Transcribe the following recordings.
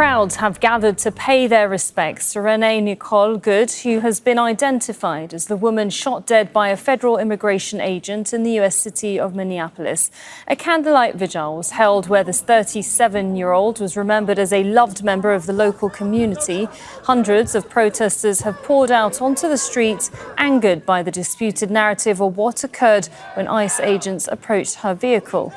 crowds have gathered to pay their respects to Renee Nicole Good, who has been identified as the woman shot dead by a federal immigration agent in the U.S. city of Minneapolis. A candlelight vigil was held where this 37-year-old was remembered as a loved member of the local community. Hundreds of protesters have poured out onto the streets, angered by the disputed narrative of what occurred when ICE agents approached her vehicle.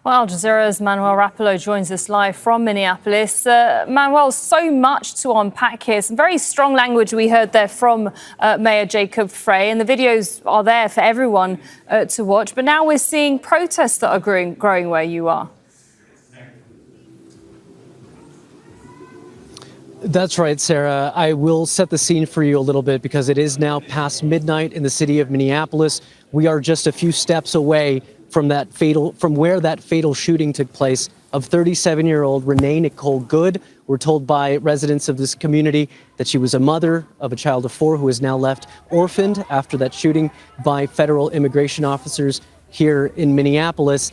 Well, Jazeera's Manuel Rapalo joins us live from Minneapolis. Manuel, so much to unpack here. Some very strong language we heard there from Mayor Jacob Frey, and the videos are there for everyone to watch. But now we're seeing protests that are growing where you are. That's right, Sarah. I will set the scene for you a little bit because it is now past midnight in the city of Minneapolis. We are just a few steps away from where that fatal shooting took place of 37-year-old Renee Nicole Good. We're told by residents of this community that she was a mother of a child of 4 who is now left orphaned after that shooting by federal immigration officers here in Minneapolis.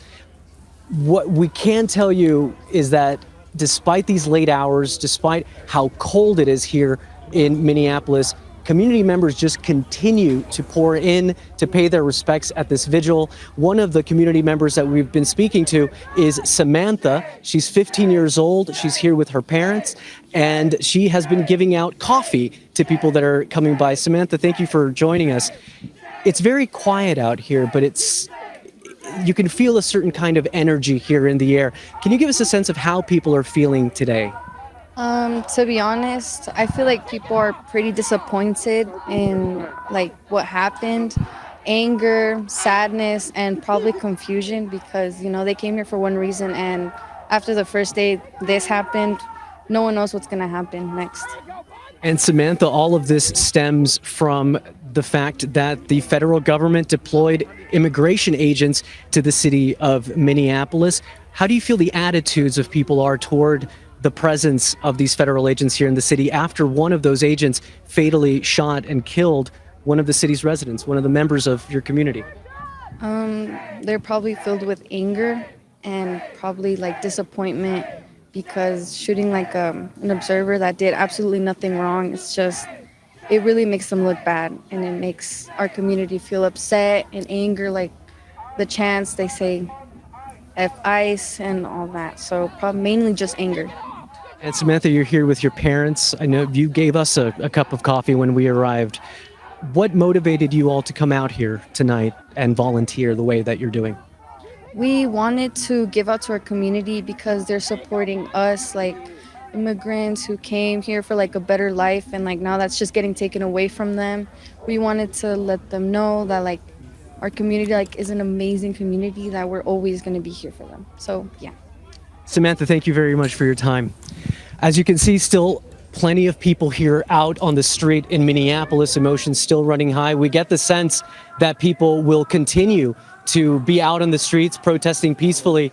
What we can tell you is that despite these late hours, despite how cold it is here in Minneapolis, community members just continue to pour in to pay their respects at this vigil. One of the community members that we've been speaking to is Samantha. She's 15 years old. She's here with her parents, and she has been giving out coffee to people that are coming by. Samantha, thank you for joining us. It's very quiet out here, but you can feel a certain kind of energy here in the air. Can you give us a sense of how people are feeling today? To be honest, I feel like people are pretty disappointed in what happened. Anger, sadness, and probably confusion because, they came here for one reason, and after the first day this happened, no one knows what's going to happen next. And Samantha, all of this stems from the fact that the federal government deployed immigration agents to the city of Minneapolis. How do you feel the attitudes of people are toward the presence of these federal agents here in the city after one of those agents fatally shot and killed one of the city's residents, one of the members of your community? They're probably filled with anger and probably disappointment because shooting an observer that did absolutely nothing wrong, it really makes them look bad, and it makes our community feel upset and anger, the chants they say F ICE and all that. So probably mainly just anger. And Samantha, you're here with your parents. I know you gave us a cup of coffee when we arrived. What motivated you all to come out here tonight and volunteer the way that you're doing? We wanted to give out to our community because they're supporting us, immigrants who came here for a better life, and now that's just getting taken away from them. We wanted to let them know that our community is an amazing community, that we're always going to be here for them. So yeah. Samantha, thank you very much for your time. As you can see, still plenty of people here out on the street in Minneapolis, emotions still running high. We get the sense that people will continue to be out on the streets protesting peacefully,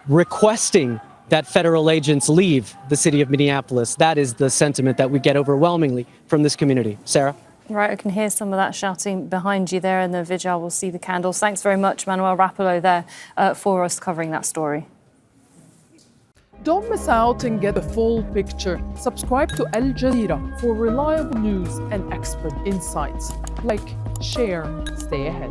requesting that federal agents leave the city of Minneapolis. That is the sentiment that we get overwhelmingly from this community. Sarah? Right, I can hear some of that shouting behind you there in the vigil. We'll see the candles. Thanks very much, Manuel Rapalo, there for us covering that story. Don't miss out and get the full picture. Subscribe to Al Jazeera for reliable news and expert insights. Like, share, stay ahead.